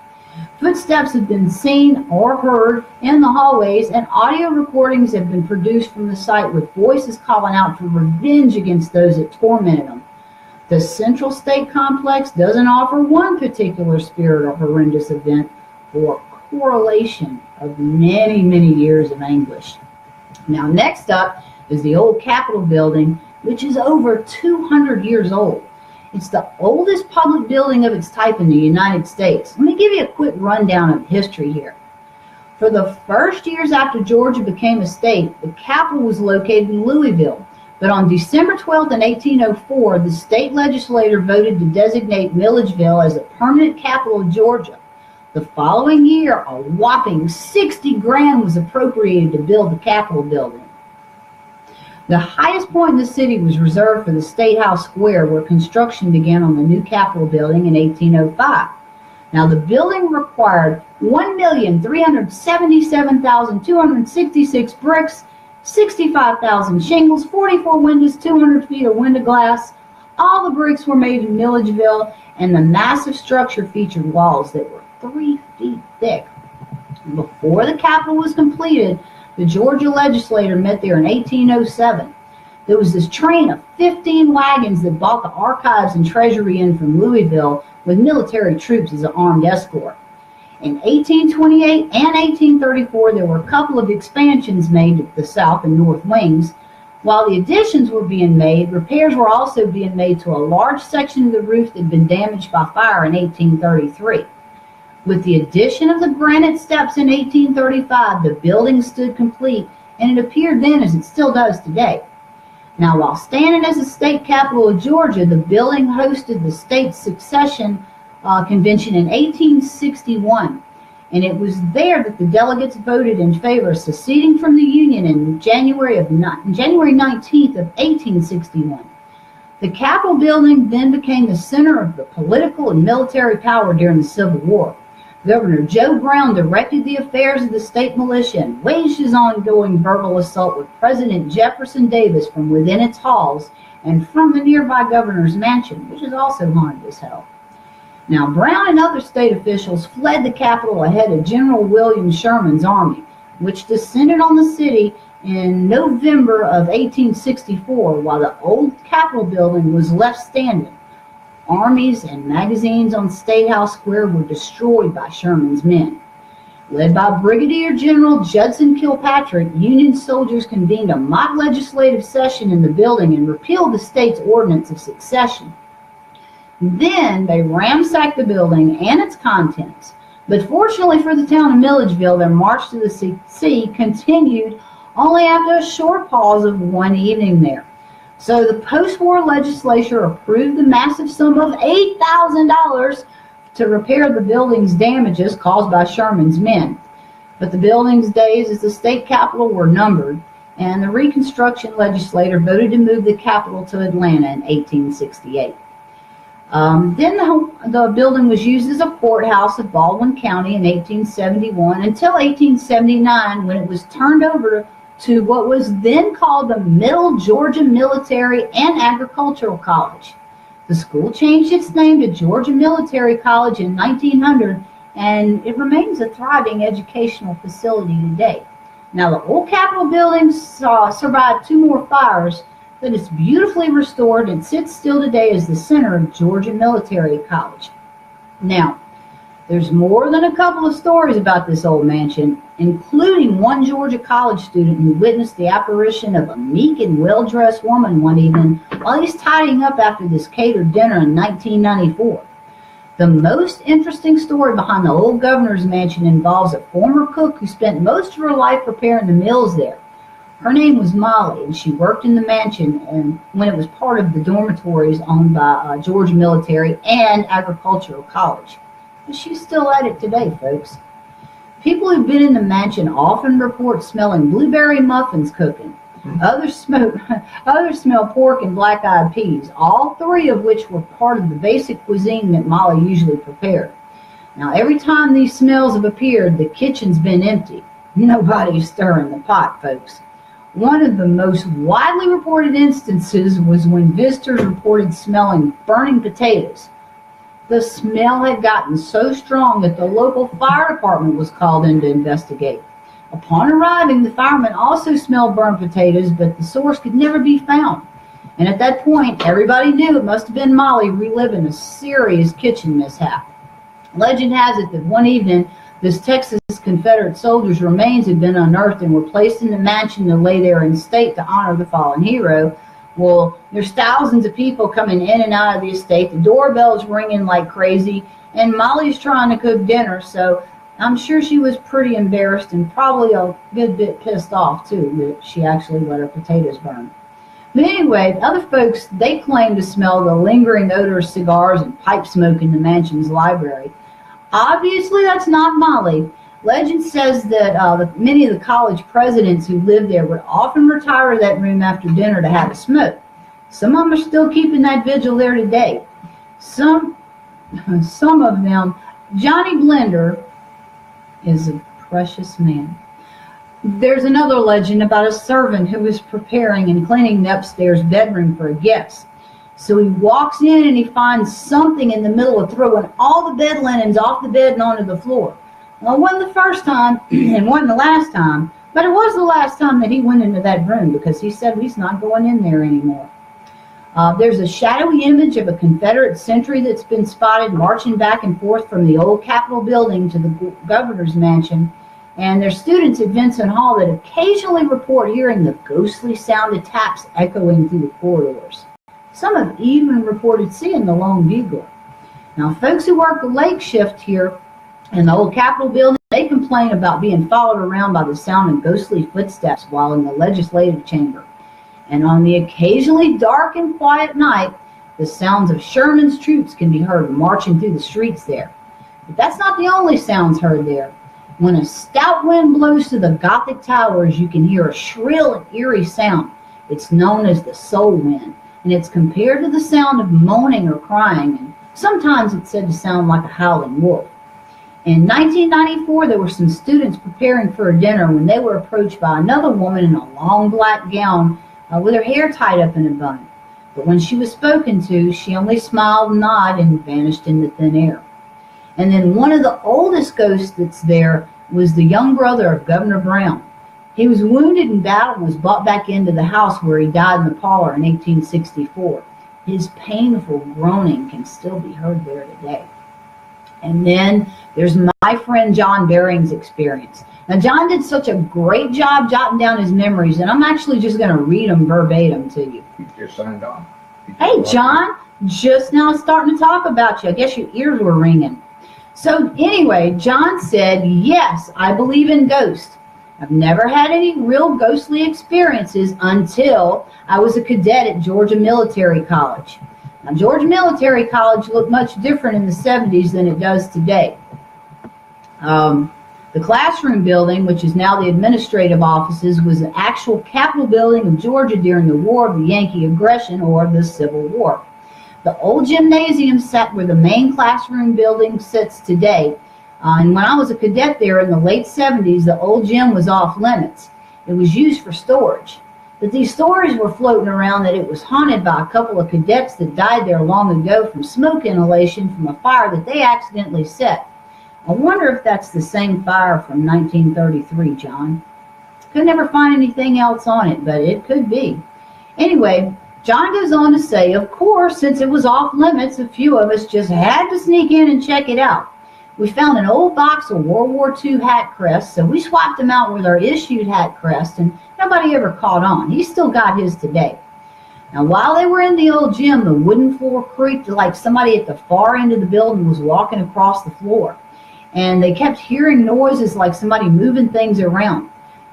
Footsteps have been seen or heard in the hallways, and audio recordings have been produced from the site with voices calling out for revenge against those that tormented them. The Central State Complex doesn't offer one particular spirit or horrendous event or correlation of many, many years of anguish. Now, next up is the old Capitol building, which is over 200 years old. It's the oldest public building of its type in the United States. Let me give you a quick rundown of history here. For the first years after Georgia became a state, the Capitol was located in Louisville. But on December 12th, 1804, the state legislature voted to designate Milledgeville as a permanent capital of Georgia. The following year, a whopping $60 grand was appropriated to build the Capitol building. The highest point in the city was reserved for the State House Square, where construction began on the new Capitol building in 1805. Now, the building required 1,377,266 bricks, 65,000 shingles, 44 windows, 200 feet of window glass. All the bricks were made in Milledgeville, and the massive structure featured walls that were 3 feet thick. Before the Capitol was completed, the Georgia legislature met there in 1807. There was this train of 15 wagons that brought the archives and treasury in from Louisville with military troops as an armed escort. In 1828 and 1834, there were a couple of expansions made at the south and north wings. While the additions were being made, repairs were also being made to a large section of the roof that had been damaged by fire in 1833. With the addition of the granite steps in 1835, the building stood complete, and it appeared then as it still does today. Now, while standing as the state capital of Georgia, the building hosted the state's succession convention in 1861, and it was there that the delegates voted in favor of seceding from the Union in January 19th of 1861. The Capitol building then became the center of the political and military power during the Civil War. Governor Joe Brown directed the affairs of the state militia and waged his ongoing verbal assault with President Jefferson Davis from within its halls and from the nearby governor's mansion, which is also haunted as hell. Now, Brown and other state officials fled the Capitol ahead of General William Sherman's army, which descended on the city in November of 1864, while the old Capitol building was left standing. Armies and magazines on State House Square were destroyed by Sherman's men. Led by Brigadier General Judson Kilpatrick, Union soldiers convened a mock legislative session in the building and repealed the state's ordinance of secession. Then they ransacked the building and its contents. But fortunately for the town of Milledgeville, their march to the sea continued only after a short pause of one evening there. So the post-war legislature approved the massive sum of $8,000 to repair the building's damages caused by Sherman's men. But the building's days as the state capital were numbered, and the Reconstruction legislature voted to move the capital to Atlanta in 1868. Then the building was used as a courthouse of Baldwin County in 1871 until 1879, when it was turned over to what was then called the Middle Georgia Military and Agricultural College. The school changed its name to Georgia Military College in 1900, and it remains a thriving educational facility today. Now, the old Capitol building survived 2 more fires, but it's beautifully restored and sits still today as the center of Georgia Military College. Now, there's more than a couple of stories about this old mansion, including one Georgia college student who witnessed the apparition of a meek and well-dressed woman one evening while he's tidying up after this catered dinner in 1994. The most interesting story behind the old governor's mansion involves a former cook who spent most of her life preparing the meals there. Her name was Molly, and she worked in the mansion and when it was part of the dormitories owned by Georgia Military and Agricultural College. But she's still at it today, folks. People who've been in the mansion often report smelling blueberry muffins cooking. Others smell pork and black-eyed peas, all 3 of which were part of the basic cuisine that Molly usually prepared. Now, every time these smells have appeared, the kitchen's been empty. Nobody's stirring the pot, folks. One of the most widely reported instances was when visitors reported smelling burning potatoes. The smell had gotten so strong that the local fire department was called in to investigate. Upon arriving, the firemen also smelled burned potatoes, but the source could never be found. And at that point, everybody knew it must have been Molly reliving a serious kitchen mishap. Legend has it that one evening, this Texas Confederate soldier's remains had been unearthed and were placed in the mansion to lay there in state to honor the fallen hero. Well, there's thousands of people coming in and out of the estate. The doorbell's ringing like crazy, and Molly's trying to cook dinner, so I'm sure she was pretty embarrassed and probably a good bit pissed off, too, that she actually let her potatoes burn. But anyway, other folks, they claim to smell the lingering odor of cigars and pipe smoke in the mansion's library. Obviously, that's not Molly. Legend says that many of the college presidents who lived there would often retire to that room after dinner to have a smoke. Some of them are still keeping that vigil there today. Some of them, Johnny Blender is a precious man. There's another legend about a servant who was preparing and cleaning the upstairs bedroom for a guest. So he walks in and he finds something in the middle of throwing all the bed linens off the bed and onto the floor. Well, it wasn't the first time and wasn't the last time, but it was the last time that he went into that room because he said he's not going in there anymore. There's a shadowy image of a Confederate sentry that's been spotted marching back and forth from the old Capitol building to the governor's mansion. And there's students at Vincent Hall that occasionally report hearing the ghostly sound of taps echoing through the corridors. Some have even reported seeing the lone bugler. Now, folks who work the late shift here in the old Capitol building, they complain about being followed around by the sound of ghostly footsteps while in the legislative chamber. And on the occasionally dark and quiet night, the sounds of Sherman's troops can be heard marching through the streets there. But that's not the only sounds heard there. When a stout wind blows through the Gothic towers, you can hear a shrill and eerie sound. It's known as the soul wind, and it's compared to the sound of moaning or crying, and sometimes it's said to sound like a howling wolf. In 1994, there were some students preparing for a dinner when they were approached by another woman in a long black gown with her hair tied up in a bun. But when she was spoken to, she only smiled and nodded and vanished into thin air. And then one of the oldest ghosts that's there was the young brother of Governor Brown. He was wounded in battle and was brought back into the house where he died in the parlor in 1864. His painful groaning can still be heard there today. And then there's my friend John Baring's experience. Now, John did such a great job jotting down his memories, and I'm actually just going to read them verbatim to you. You're signed on. Hey, John, just now starting to talk about you. I guess your ears were ringing. So anyway, John said, yes, I believe in ghosts. I've never had any real ghostly experiences until I was a cadet at Georgia Military College. Now, Georgia Military College looked much different in the 70s than it does today. The classroom building, which is now the administrative offices, was the actual Capitol building of Georgia during the War of the Yankee Aggression, or the Civil War. The old gymnasium sat where the main classroom building sits today. And when I was a cadet there in the late 70s, the old gym was off limits. It was used for storage. But these stories were floating around that it was haunted by a couple of cadets that died there long ago from smoke inhalation from a fire that they accidentally set. I wonder if that's the same fire from 1933, John. Could never find anything else on it, but it could be. Anyway, John goes on to say, of course, since it was off limits, a few of us just had to sneak in and check it out. We found an old box of World War II hat crests, so we swapped them out with our issued hat crest, and nobody ever caught on. He still got his today. Now, while they were in the old gym, the wooden floor creaked like somebody at the far end of the building was walking across the floor. And they kept hearing noises like somebody moving things around.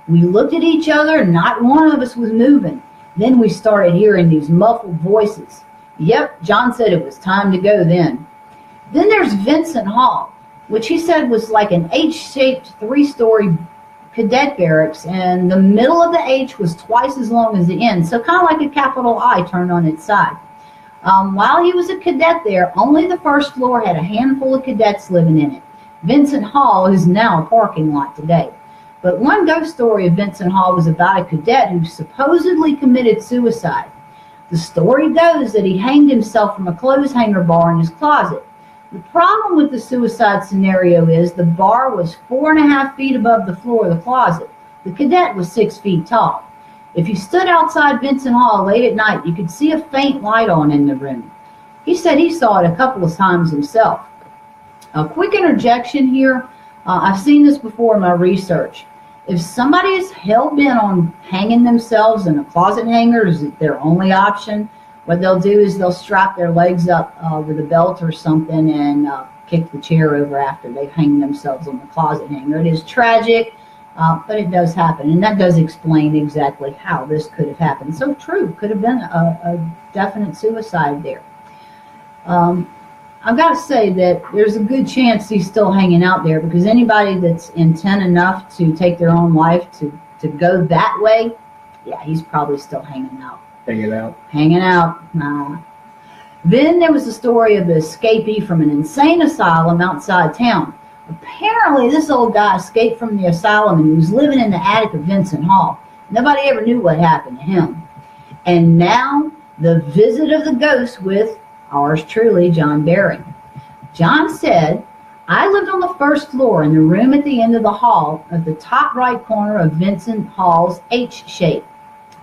We looked at each other, and not one of us was moving. Then we started hearing these muffled voices. Yep, John said it was time to go then. Then there's Vincent Hall, which he said was like an H-shaped 3-story cadet barracks, and the middle of the H was twice as long as the end, so kind of like a capital I turned on its side. While he was a cadet there, only the first floor had a handful of cadets living in it. Vincent Hall is now a parking lot today. But one ghost story of Vincent Hall was about a cadet who supposedly committed suicide. The story goes that he hanged himself from a clothes hanger bar in his closet. The problem with the suicide scenario is the bar was 4.5 feet above the floor of the closet. The cadet was 6 feet tall. If you stood outside Vincent Hall late at night, you could see a faint light on in the room. He said he saw it a couple of times himself. A quick interjection here. I've seen this before in my research. If somebody is hell-bent on hanging themselves in a closet hanger, is their only option, what they'll do is they'll strap their legs up with a belt or something and kick the chair over after they've hanged themselves on the closet hanger. It is tragic, but it does happen. And that does explain exactly how this could have happened. So true, could have been a definite suicide there. I've got to say that there's a good chance he's still hanging out there, because anybody that's intent enough to take their own life to go that way, yeah, he's probably still hanging out. Hanging out. Then there was the story of the escapee from an insane asylum outside town. Apparently, this old guy escaped from the asylum and he was living in the attic of Vincent Hall. Nobody ever knew what happened to him. And now, the visit of the ghost with ours truly, John Barry. John said, I lived on the first floor in the room at the end of the hall at the top right corner of Vincent Hall's H shape.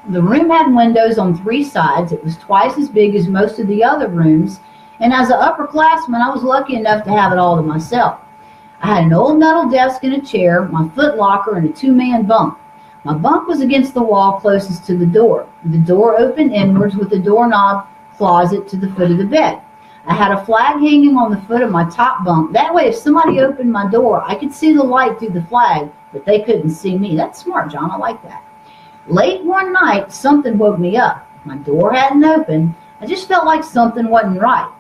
The room had windows on 3 sides. It was twice as big as most of the other rooms, and as an upperclassman, I was lucky enough to have it all to myself. I had an old metal desk and a chair, my foot locker, and a 2-man bunk. My bunk was against the wall closest to the door. The door opened inwards with the doorknob closet to the foot of the bed. I had a flag hanging on the foot of my top bunk. That way, if somebody opened my door, I could see the light through the flag, but they couldn't see me. That's smart, John. I like that. Late one night, something woke me up. My door hadn't opened. I just felt like something wasn't right.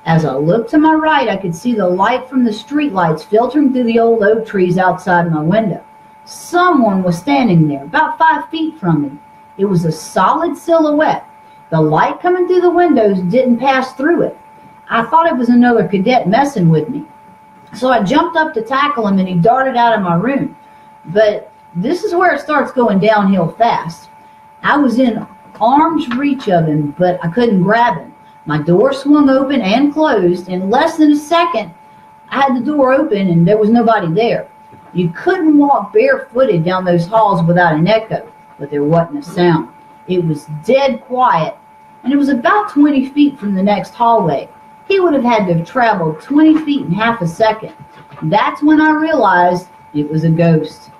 As I looked to my right, I could see the light from the street lights filtering through the old oak trees outside my window. Someone was standing there, about 5 feet from me. It was a solid silhouette. The light coming through the windows didn't pass through it. I thought it was another cadet messing with me. So I jumped up to tackle him, and he darted out of my room. But this is where it starts going downhill fast. I was in arm's reach of him, but I couldn't grab him. My door swung open and closed. In less than a second, I had the door open, and there was nobody there. You couldn't walk barefooted down those halls without an echo, but there wasn't a sound. It was dead quiet, and it was about 20 feet from the next hallway. He would have had to have traveled 20 feet in half a second. That's when I realized it was a ghost.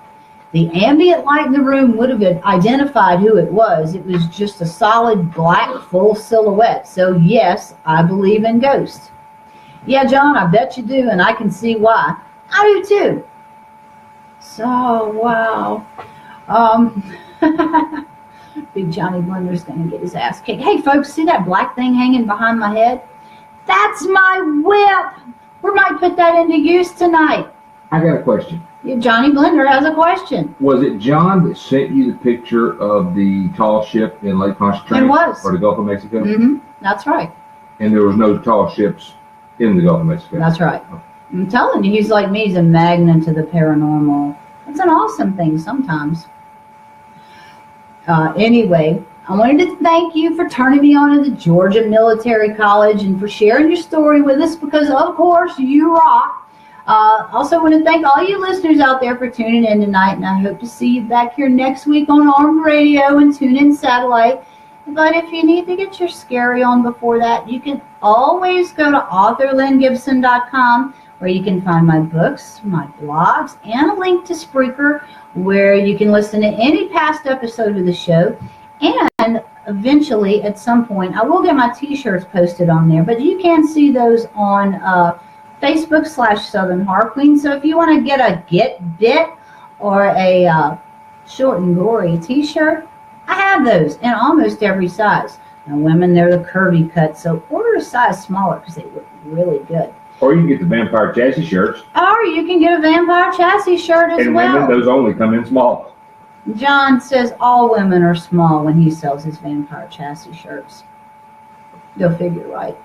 The ambient light in the room would have identified who it was. It was just a solid black full silhouette. So yes, I believe in ghosts. Yeah, John, I bet you do, and I can see why. I do too. So, wow. Big Johnny Blender's going to get his ass kicked. Hey, folks, see that black thing hanging behind my head? That's my whip. We might put that into use tonight. I got a question. Yeah, Johnny Blender has a question. Was it John that sent you the picture of the tall ship in Lake Pontchartrain? It was. Or the Gulf of Mexico? Mm-hmm. That's right. And there was no tall ships in the Gulf of Mexico? That's right. I'm telling you, he's like me. He's a magnet to the paranormal. It's an awesome thing sometimes. Anyway, I wanted to thank you for turning me on to the Georgia Military College and for sharing your story with us, because, of course, you rock. Also want to thank all you listeners out there for tuning in tonight, and I hope to see you back here next week on Armed Radio and TuneIn Satellite. But if you need to get your scary on before that, you can always go to authorlynnGibson.com, where you can find my books, my blogs, and a link to Spreaker, where you can listen to any past episode of the show. And eventually, at some point, I will get my t-shirts posted on there, but you can see those on Facebook/Southern Horror Queen. So if you want to get a Get Bit or a Short and Gory t-shirt, I have those in almost every size. Now, women, they're the curvy cut, so order a size smaller because they look really good. Or you can get the Vampire Chassis shirts. Or you can get a Vampire Chassis shirt as well. And women, those only come in small. John says all women are small when he sells his Vampire Chassis shirts. You'll figure right.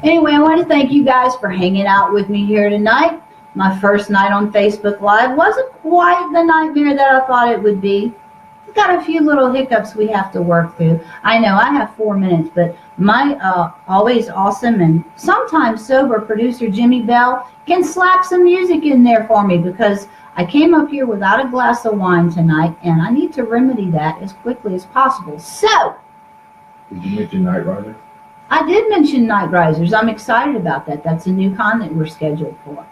Anyway, I want to thank you guys for hanging out with me here tonight. My first night on Facebook Live wasn't quite the nightmare that I thought it would be. We've got a few little hiccups we have to work through. I know I have 4 minutes, but my always awesome and sometimes sober producer Jimmy Bell can slap some music in there for me, because I came up here without a glass of wine tonight, and I need to remedy that as quickly as possible. So, did you mention Night Rider? I did mention Night Risers. I'm excited about that. That's a new con that we're scheduled for.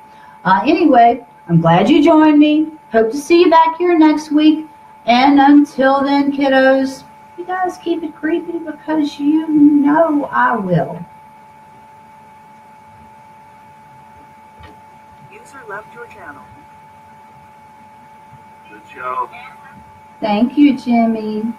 Anyway, I'm glad you joined me. Hope to see you back here next week. And until then, kiddos, you guys keep it creepy because you know I will. User left your channel. Good show. Thank you, Jimmy.